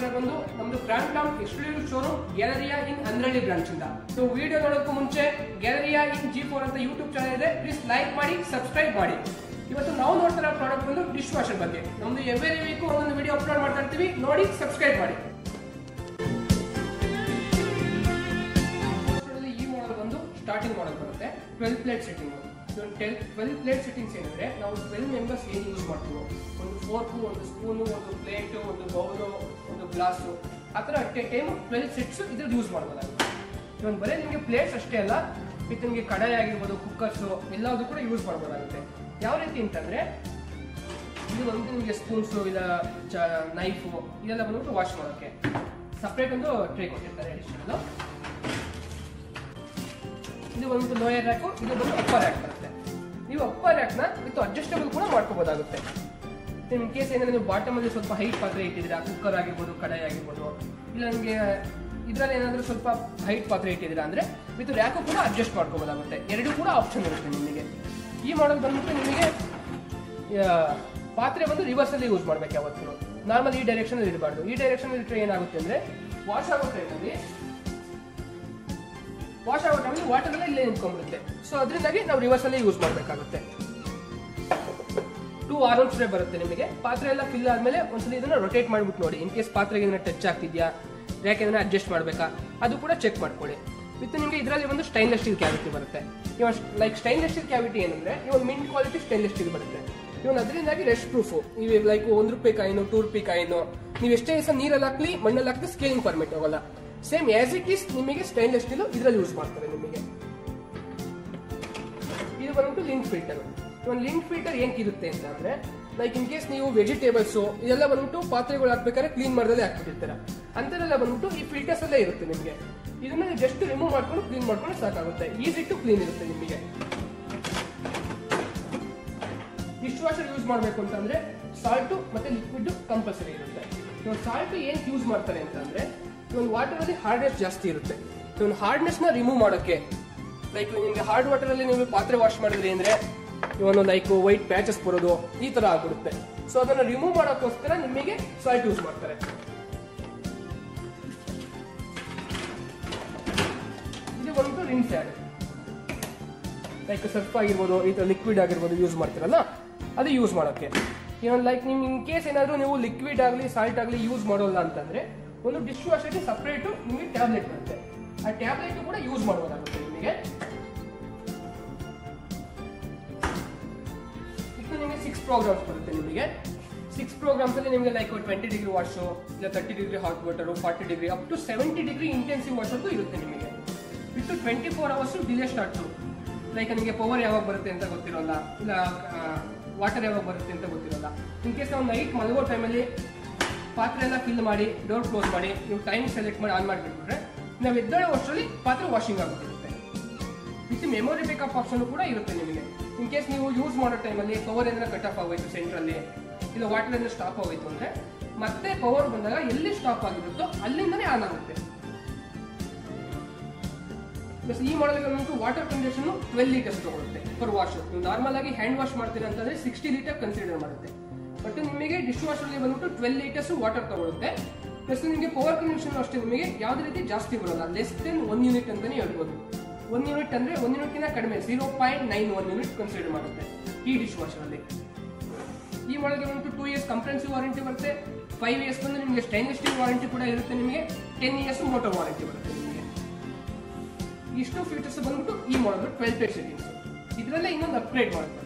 ಇದ್ದಾರೆ ಬಂದು ನಮ್ದು ಬ್ರಾಂಡ್ ಎಕ್ಸ್ಕ್ಲೂಸಿವ್ ಶೋರೂಮ್ ಗ್ಯಾಲರಿಯಾ ಇನ್ ಅಂದ್ರಳ್ಳಿ ಬ್ರಾಂಚ್ ಇಂದ. ಸೊ ವಿಡಿಯೋ ನೋಡೋಕ್ಕೂ ಮುಂಚೆ ಗ್ಯಾಲರಿಯಾ ಇನ್ G4 ಅಂತ ಯೂಟ್ಯೂಬ್ ಚಾನಲ್ ಇದೆ, ಪ್ಲೀಸ್ ಲೈಕ್ ಮಾಡಿ, ಸಬ್ಸ್ಕ್ರೈಬ್ ಮಾಡಿ. ಇವತ್ತು ನಾವು ನೋಡ್ತಾ ಪ್ರಾಡಕ್ಟ್ ಬಂದು ಡಿಶ್ ವಾಷರ್ ಬಗ್ಗೆ. ನಮ್ದು ಎವ್ರಿ ವೀಕ್ ಒಂದೊಂದು ವಿಡಿಯೋ ಅಪ್ಲೋಡ್ ಮಾಡ್ತಾ ಇರ್ತೀವಿ, ನೋಡಿ ಸಬ್ಸ್ಕ್ರೈಬ್ ಮಾಡಿ. ಈ ಮಾಡೆಲ್ ಬಂದು ಸ್ಟಾರ್ಟಿಂಗ್ ಮಾಡೆಲ್ ಬರುತ್ತೆ 12 ಪ್ಲೇಟ್ ಸೆಟ್ಟಿಂಗ್. 12 ಪ್ಲೇಟ್ ಸೆಟ್ಟಿಂಗ್ಸ್ ಏನಂದ್ರೆ ನಾವು 12 ಮೆಂಬರ್ಸ್ ಏನು ಯೂಸ್ ಮಾಡ್ತೀವೋ, ಒಂದು ಫೋರ್ಕು, ಒಂದು ಸ್ಪೂನು, ಒಂದು ಪ್ಲೇಟು, ಒಂದು ಬೌಲು, ಒಂದು ಗ್ಲಾಸು, ಆ ಥರ ಅಟ್ ಎ ಟೈಮ್ 12 ಸೆಟ್ಸ್ ಇದ್ರದ್ದು ಯೂಸ್ ಮಾಡ್ಬೋದಾಗುತ್ತೆ. ಇವನ್ ಬರೀ ನಿಮಗೆ ಪ್ಲೇಟ್ಸ್ ಅಷ್ಟೇ ಅಲ್ಲ, ವಿತ್ ನಿಮಗೆ ಕಡಾಯಿ ಆಗಿರ್ಬೋದು, ಕುಕ್ಕರ್ಸು ಎಲ್ಲದೂ ಕೂಡ ಯೂಸ್ ಮಾಡ್ಬೋದಾಗುತ್ತೆ. ಯಾವ ರೀತಿ ಅಂತಂದ್ರೆ ಇದು ಬಂದು ನಿಮಗೆ ಸ್ಪೂನ್ಸು, ಇಲ್ಲ ನೈಫು ಇದೆಲ್ಲ ಬಂದ್ಬಿಟ್ಟು ವಾಶ್ ಮಾಡೋಕ್ಕೆ ಸಪ್ರೇಟ್ ಒಂದು ಟ್ರೇ ಕೊಟ್ಟಿರ್ತಾರೆ ಅಡಿಷನಲ್. ಇದು ಬಂದ್ಬಿಟ್ಟು ಲೋಯರ್ ರ್ಯಾಕು, ಇದು ಬಂದು ಅಪ್ಪರ್ ರ್ಯಾಕ್ ಬರುತ್ತೆ. ನೀವು ಅಪ್ಪರ್ ರ್ಯಾಕ್ನ ವಿತ್ ಅಡ್ಜಸ್ಟಬಲ್ ಕೂಡ ಮಾಡ್ಕೋಬೋದಾಗುತ್ತೆ. ಇನ್ ಕೇಸ್ ಏನಾದ್ರೆ ನೀವು ಬಾಟಮ್ ಅಲ್ಲಿ ಸ್ವಲ್ಪ ಹೈಟ್ ಪಾತ್ರೆ ಇಟ್ಟಿದ್ದೀರಾ, ಕುಕ್ಕರ್ ಆಗಿರ್ಬೋದು, ಕಡಾಯಿ ಆಗಿರ್ಬೋದು, ಇಲ್ಲ ನಿಮಗೆ ಇದರಲ್ಲಿ ಏನಾದರೂ ಸ್ವಲ್ಪ ಹೈಟ್ ಪಾತ್ರೆ ಇಟ್ಟಿದ್ದೀರಾ ಅಂದ್ರೆ ವಿತ್ ರ್ಯಾಕು ಕೂಡ ಅಡ್ಜಸ್ಟ್ ಮಾಡ್ಕೋಬೋದಾಗುತ್ತೆ. ಎರಡೂ ಕೂಡ ಆಪ್ಷನ್ ಇರುತ್ತೆ ನಿಮಗೆ. ಈ ಮಾಡೆಲ್ ಬಂದ್ಬಿಟ್ಟು ನಿಮಗೆ ಪಾತ್ರೆ ಬಂದು ರಿವರ್ಸ್ ಅಲ್ಲಿ ಯೂಸ್ ಮಾಡ್ಬೇಕು ಯಾವತ್ತು. ನಾರ್ಮಲ್ ಈ ಡೈರೆಕ್ಷನ್ ಅಲ್ಲಿ ಇರಬಾರ್ದು. ಈ ಡೈರೆಕ್ಷನ್ ಅಲ್ಲಿ ಇಟ್ಟರೆ ಏನಾಗುತ್ತೆ ಅಂದ್ರೆ ವಾಶ್ ಆಗೋ ಟೈಮಲ್ಲಿ ವಾಟರ್ ಎಲ್ಲ ಇಲ್ಲೇ ನಿಂತ್ಕೊಂಡ್ಬಿಡುತ್ತೆ. ಸೊ ಅದರಿಂದಾಗಿ ನಾವು ರಿವರ್ಸ್ ಅಲ್ಲಿ ಯೂಸ್ ಮಾಡಬೇಕಾಗುತ್ತೆ. 2 ಆರ್ಮ್ಸ್ ಟ್ರೇ ಬರುತ್ತೆ ನಿಮಗೆ. ಪಾತ್ರೆ ಎಲ್ಲ ಫಿಲ್ ಆದ್ಮೇಲೆ ಒಂದ್ಸಲ ಇದನ್ನ ರೊಟೇಟ್ ಮಾಡ್ಬಿಟ್ಟು ನೋಡಿ, ಇನ್ ಕೇಸ್ ಪಾತ್ರೆಗೆ ಏನಾದ್ರು ಟಚ್ ಆಗ್ತಿದ್ಯಾ, ಯಾಕೆಂದ್ರೆ ಅಡ್ಜಸ್ಟ್ ಮಾಡಬೇಕಾ ಅದು ಕೂಡ ಚೆಕ್ ಮಾಡ್ಕೊಳ್ಳಿ. ವಿತ್ ನಿಮಗೆ ಇದರಲ್ಲಿ ಒಂದು ಸ್ಟೈನ್ಲೆಸ್ ಸ್ಟೀಲ್ ಕ್ಯಾವಿಟಿ ಬರುತ್ತೆ. Even like stainless steel cavity ಏನಂದ್ರೆ ಇವನ್ ಮಿಂಟ್ ಕ್ವಾಲಿಟಿ ಸ್ಟೈನ್ಲೆಸ್ ಸ್ಟೀಲ್ ಬರುತ್ತೆ. ಇವನ್ ಅದರಿಂದಾಗಿ ರೆಸ್ಟ್ ಪ್ರೂಫ್. ನೀವು ಲೈಕ್ 1 ರೂಪಾಯಿ ಕಾಯಿನು, 2 ರೂಪಾಯಿ ಕಾಯಿನು ನೀವು ಎಷ್ಟೇ ದಿವಸ ನೀರಲ್ಲಿ ಹಾಕ್ಲಿ, ಮಣ್ಣಲ್ಲಿ ಹಾಕಿ ಸ್ಕೇಲಿಂಗ್ ಪರ್ಮಿಟ್ ಹೋಗಲ್ಲ. ಸೇಮ್ ಆಸ್ ಇಟ್ ಈಸ್ ನಿಮಗೆ ಸ್ಟೈನ್ಲೆಸ್ ಸ್ಟೀಲ್ ಇದರಲ್ಲಿ ಯೂಸ್ ಮಾಡ್ತಾರೆ ನಿಮಗೆ. ಇದು ಬಂದ್ಬಿಟ್ಟು ಲಿಂಕ್ ಫಿಲ್ಟರ್. ಒಂದು ಲಿಂಕ್ ಫಿಲ್ಟರ್ ಏನಕ್ಕಿರುತ್ತೆ ಅಂತ ಅಂದ್ರೆ ಲೈಕ್ ಇನ್ ಕೇಸ್ ನೀವು ವೆಜಿಟೇಬಲ್ಸ್ ಇದೆಲ್ಲ ಬಂದ್ಬಿಟ್ಟು ಪಾತ್ರೆಗಳು ಹಾಕ್ಬೇಕಾದ್ರೆ ಕ್ಲೀನ್ ಮಾಡ್ದಲ್ಲೇ ಹಾಕ್ಬಿಟ್ಟಿರ್ತಾರೆ, ಅಂತರೆಲ್ಲ ಬಂದ್ಬಿಟ್ಟು ಈ ಫಿಲ್ಟರ್ಸ್ ಎಲ್ಲ ಇರುತ್ತೆ ನಿಮಗೆ. ಇದನ್ನ ಜಸ್ಟ್ ರಿಮೂವ್ ಮಾಡ್ಕೊಂಡು ಕ್ಲೀನ್ ಮಾಡ್ಕೊಂಡು ಸಾಕಾಗುತ್ತೆ. ಈಸಿ ಟು ಕ್ಲೀನ್ ಇರುತ್ತೆ ನಿಮಗೆ. ಡಿಶ್ ವಾಷರ್ ಯೂಸ್ ಮಾಡಬೇಕು ಅಂತಂದ್ರೆ ಸಾಲ್ಟು ಮತ್ತೆ ಲಿಕ್ವಿಡ್ ಕಂಪಲ್ಸರಿ ಇರುತ್ತೆ. ಇವಾಗ ಸಾಲ್ಟ್ ಏನ್ ಯೂಸ್ ಮಾಡ್ತಾರೆ ಅಂತಂದ್ರೆ ಒಂದು ವಾಟರ್ ಅಲ್ಲಿ ಹಾರ್ಡ್ನೆಸ್ ಜಾಸ್ತಿ ಇರುತ್ತೆ. ಒಂದು ಹಾರ್ಡ್ನೆಸ್ ನ ರಿಮೂವ್ ಮಾಡೋಕ್ಕೆ, ಲೈಕ್ ನಿಮಗೆ ಹಾರ್ಡ್ ವಾಟರ್ ಅಲ್ಲಿ ನೀವು ಪಾತ್ರೆ ವಾಶ್ ಮಾಡಿದ್ರಿ ಅಂದ್ರೆ ಇವನು ಲೈಕ್ ವೈಟ್ ಪ್ಯಾಚಸ್ ಬರೋದು ಈ ತರ ಆಗ್ಬಿಡುತ್ತೆ. ಸೊ ಅದನ್ನ ರಿಮೂವ್ ಮಾಡೋಕ್ಕೋಸ್ಕರ ನಿಮಗೆ ಸಾಲ್ಟ್ ಯೂಸ್ ಮಾಡ್ತಾರೆ. ಇದು ಬಂದ್ಬಿಟ್ಟು ರಿನ್ ಸ್ಯಾಡ್, ಲೈಕ್ ಸರ್ಫ್ ಆಗಿರ್ಬೋದು, ಈ ತರ ಲಿಕ್ವಿಡ್ ಆಗಿರ್ಬೋದು ಯೂಸ್ ಮಾಡ್ತೀರಲ್ಲ ಅದು ಯೂಸ್ ಮಾಡೋಕ್ಕೆ. ಇವನ್ ಲೈಕ್ ನಿಮ್ ಇನ್ ಕೇಸ್ ಏನಾದ್ರು ನೀವು ಲಿಕ್ವಿಡ್ ಆಗಲಿ ಸಾಲ್ಟ್ ಆಗಲಿ ಯೂಸ್ ಮಾಡೋಲ್ಲ ಅಂತಂದ್ರೆ ಒಂದು ಡಿಶ್ ವಾಷರ್ಗೆ ಸಪ್ರೇಟು ನಿಮಗೆ ಟ್ಯಾಬ್ಲೆಟ್ ಬರುತ್ತೆ. ಆ ಟ್ಯಾಬ್ಲೆಟ್ ಕೂಡ ಯೂಸ್ ಮಾಡಬಹುದಾಗುತ್ತೆ ನಿಮಗೆ. ಇದು ನಿಮಗೆ 6 ಪ್ರೋಗ್ರಾಮ್ಸ್ ಬರುತ್ತೆ ನಿಮಗೆ. 6 ಪ್ರೋಗ್ರಾಮ್ಸ್ ಅಲ್ಲಿ ನಿಮಗೆ ಲೈಕ್ 20 ಡಿಗ್ರಿ ವಾಶು, ಇಲ್ಲ 30 degree hot water, 40 degree up to 70 degree intensive ವಾಷರ್ಗೂ ಇರುತ್ತೆ ನಿಮಗೆ. With 24 hours delay start. Like ನಿಮಗೆ ಪವರ್ ಯಾವಾಗ ಬರುತ್ತೆ ಅಂತ ಗೊತ್ತಿರೋಲ್ಲ, ಇಲ್ಲ ವಾಟರ್ ಯಾವಾಗ ಬರುತ್ತೆ ಅಂತ ಗೊತ್ತಿರೋಲ್ಲ. ಇನ್ ಕೇಸ್ ನಾವು ನೈಟ್ ಮಲಗೋ ಟೈಮಲ್ಲಿ ಪಾತ್ರೆ ಎಲ್ಲ ಫಿಲ್ ಮಾಡಿ ಡೋರ್ ಕ್ಲೋಸ್ ಮಾಡಿ ನೀವು ಟೈಮ್ ಸೆಲೆಕ್ಟ್ ಮಾಡಿ ಆನ್ ಮಾಡಿಬಿಟ್ರೆ ನಾವು ಎದ್ದೇಳೋ ವರ್ಷದಲ್ಲಿ ಪಾತ್ರೆ ವಾಷಿಂಗ್ ಆಗುತ್ತಿರುತ್ತೆ. ವಿತ್ ಮೆಮೊರಿ ಬೇಕಪ್ ಆಪ್ಷನ್ ಕೂಡ ಇರುತ್ತೆ ನಿಮಗೆ. ಇನ್ ಕೇಸ್ ನೀವು ಯೂಸ್ ಮಾಡೋ ಟೈಮಲ್ಲಿ ಪವರ್ ಏನಾರ ಕಟ್ ಆಫ್ ಆಗೋಯ್ತು ಸೆಂಟ್ರಲ್ಲಿ, ಇಲ್ಲ ವಾಟರ್ ಏನಾರ ಸ್ಟಾಪ್ ಆಗೋಯ್ತು ಅಂದ್ರೆ ಮತ್ತೆ ಪವರ್ ಬಂದಾಗ ಎಲ್ಲಿ ಸ್ಟಾಪ್ ಆಗಿರುತ್ತೋ ಅಲ್ಲಿಂದನೇ ಆನ್ ಆಗುತ್ತೆ. ಪ್ಲಸ್ ಈ ಮಾಡೆಲ್ಗೆ ಬಂದ್ಬಿಟ್ಟು ವಾಟರ್ ಕಂಡೀಷನ್ 12 ಲೀಟರ್ಸ್ ತಗೊಳುತ್ತೆ ಪರ್ ವಾಶ್. ನೀವು ನಾರ್ಮಲ್ ಆಗಿ ಹ್ಯಾಂಡ್ ವಾಶ್ ಮಾಡ್ತೀರಾ ಅಂತಂದ್ರೆ 60 ಲೀಟರ್ ಕನ್ಸಿಡರ್ ಮಾಡುತ್ತೆ. ಬಟ್ ನಿಮಗೆ ಡಿಶ್ ವಾಷರ್ಗೆ ಬಂದ್ಬಿಟ್ಟು 12 ಲೀಟರ್ಸ್ ವಾಟರ್ ತಗೊಳುತ್ತೆ. ಪ್ಲಸ್ ನಿಮಗೆ ಪವರ್ ಕನ್ಸಂಪ್ಷನ್ ಅಷ್ಟೇ ನಿಮಗೆ ಯಾವುದೇ ರೀತಿ ಜಾಸ್ತಿ ಬರೋಲ್ಲ, ಲೆಸ್ ದೆನ್ 1 ಯೂನಿಟ್ ಅಂತಾನೆ ಹೇಳ್ಬೋದು. 1 ಯೂನಿಟ್ ಅಂದ್ರೆ 1 ಯೂನಿಟ್ಗಿಂತ ಕಡಿಮೆ 0.91 ಯೂನಿಟ್ ಕನ್ಸಿಡರ್ ಮಾಡುತ್ತೆ ಈ ಡಿಶ್ ವಾಷರ್ ಅಲ್ಲಿ. ಈ ಮಾಡೆಲ್ಗೆ ಬಂದ್ಬಿಟ್ಟು 2 ಇಯರ್ಸ್ ಕಂಪ್ರೆನ್ಸಿವ್ ವಾರಂಟಿ ಬರುತ್ತೆ. 5 ಇಯರ್ಸ್ ಬಂದ್ರೆ ನಿಮಗೆ ಸ್ಟೈನ್ಲೆಸ್ ಸ್ಟೀಲ್ ವಾರಂಟಿ ಕೂಡ ಇರುತ್ತೆ ನಿಮಗೆ. 10 ಇಯರ್ಸ್ ಮೋಟರ್ ವಾರಂಟಿ ಬರುತ್ತೆ ನಿಮಗೆ. ಇಷ್ಟು ಫೀಚರ್ಸ್ ಬಂದ್ಬಿಟ್ಟು ಈ ಮಾಡೆಲ್ 12 ಪ್ಲೇಟ್ ಸೆಟ್ಟಿಂಗ್ಸ್. ಇದರಲ್ಲೇ ಇನ್ನೊಂದು ಅಪ್ಗ್ರೇಡ್ ಮಾಡ್ತಾರೆ.